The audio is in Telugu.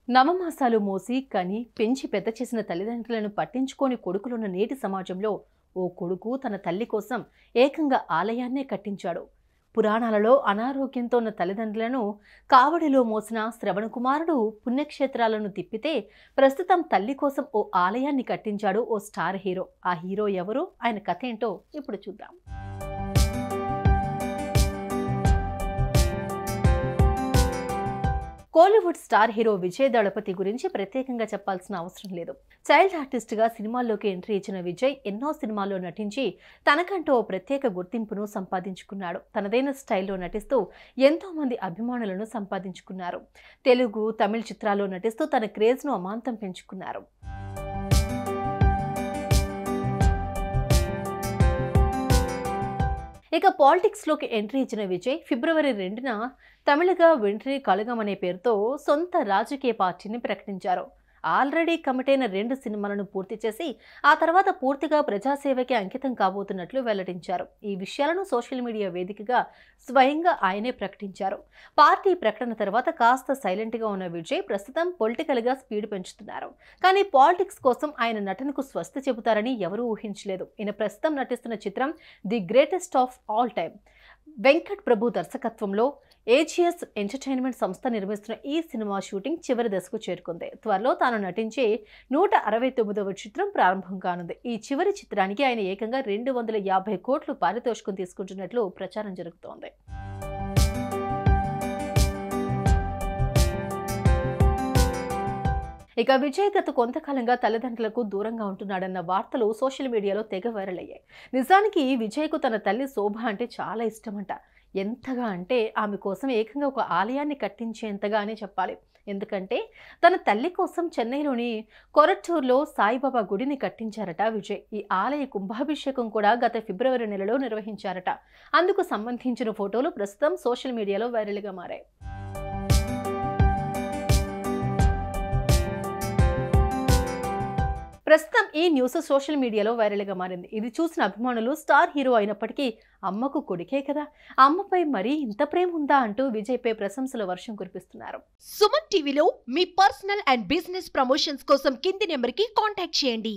నవమాసాలు మోసి కని పెంచి పెద్ద చేసిన తల్లిదండ్రులను పట్టించుకోని కొడుకులున్న నేటి సమాజంలో ఓ కొడుకు తన తల్లి కోసం ఏకంగా ఆలయాన్నే కట్టించాడు. పురాణాలలో అనారోగ్యంతో ఉన్న తల్లిదండ్రులను కావడిలో మోసిన శ్రవణ కుమారుడు పుణ్యక్షేత్రాలను తిప్పితే ప్రస్తుతం తల్లి కోసం ఓ ఆలయాన్ని కట్టించాడు ఓ స్టార్ హీరో. ఆ హీరో ఎవరు, ఆయన కథ ఏంటో ఇప్పుడు చూద్దాం. కోలీవుడ్ స్టార్ హీరో విజయ్ దళపతి గురించి ప్రత్యేకంగా చెప్పాల్సిన అవసరం లేదు. చైల్డ్ ఆర్టిస్ట్ గా సినిమాల్లోకి ఎంట్రీ ఇచ్చిన విజయ్ ఎన్నో సినిమాల్లో నటించి తనకంటూ ఓ ప్రత్యేక గుర్తింపును సంపాదించుకున్నాడు. తనదైన స్టైల్లో నటిస్తూ ఎంతో మంది అభిమానులను సంపాదించుకున్నారు. తెలుగు, తమిళ చిత్రాల్లో నటిస్తూ తన క్రేజ్ ను అమాంతం పెంచుకున్నారు. ఇక పాలిటిక్స్ లోకి ఎంట్రీ ఇచ్చిన విజయ్ ఫిబ్రవరి 2న తమిళగా వెంట్రీ కళగం అనే పేరుతో సొంత రాజకీయ పార్టీని ప్రకటించారు. ఆల్రెడీ కమిట్ అయిన 2 సినిమాలను పూర్తి చేసి ఆ తర్వాత పూర్తిగా ప్రజాసేవకి అంకితం కాబోతున్నట్లు వెల్లడించారు. ఈ విషయాలను సోషల్ మీడియా వేదికగా స్వయంగా ఆయనే ప్రకటించారు. పార్టీ ప్రకటన తర్వాత కాస్త సైలెంట్ గా ఉన్న విజయ్ ప్రస్తుతం పొలిటికల్ గా స్పీడ్ పెంచుతున్నారు. కానీ పాలిటిక్స్ కోసం ఆయన నటనకు స్వస్తి చెబుతారని ఎవరూ ఊహించలేదు. ఈయన ప్రస్తుతం నటిస్తున్న చిత్రం the greatest of all time. Venkat Prabhu దర్శకత్వంలో ఏజిఎస్ ఎంటర్టైన్మెంట్ సంస్థ నిర్మిస్తున్న ఈ సినిమా షూటింగ్ చివరి దశకు చేరుకుంది. త్వరలో తాను నటించే 169వ చిత్రం ప్రారంభం కానుంది. ఈ చివరి చిత్రానికి ఆయన ఏకంగా 250 కోట్లు పారితోషికం తీసుకుంటున్నట్లు ప్రచారం జరుగుతోంది. ఇక విజయ్ గత కొంతకాలంగా తల్లిదండ్రులకు దూరంగా ఉంటున్నాడన్న వార్తలు సోషల్ మీడియాలో తెగ వైరల్ అయ్యాయి. నిజానికి విజయ్కు తన తల్లి శోభ అంటే చాలా ఇష్టమంట. ఎంతగా అంటే ఆమె కోసం ఏకంగా ఒక ఆలయాన్ని కట్టించేంతగా అని చెప్పాలి. ఎందుకంటే తన తల్లి కోసం చెన్నైలోని కొరట్టూరులో సాయిబాబా గుడిని కట్టించారట విజయ్. ఈ ఆలయ కుంభాభిషేకం కూడా గత ఫిబ్రవరి నెలలో నిర్వహించారట. అందుకు సంబంధించిన ఫోటోలు ప్రస్తుతం సోషల్ మీడియాలో వైరల్గా మారాయి. ప్రస్తుతం ఈ న్యూస్ సోషల్ మీడియాలో వైరల్గా మారింది. ఇది చూసిన అభిమానులు స్టార్ హీరో అయినప్పటికీ అమ్మకు కొడుకే కదా, అమ్మపై మరీ ఇంత ప్రేమ ఉందా అంటూ విజయ్ పై ప్రశంసల వర్షం కురిపిస్తున్నారు. సుమన్ టీవీలో మీ పర్సనల్ అండ్ బిజినెస్ ప్రమోషన్స్ కోసం కింది నెంబర్కి కాంటాక్ట్ చేయండి.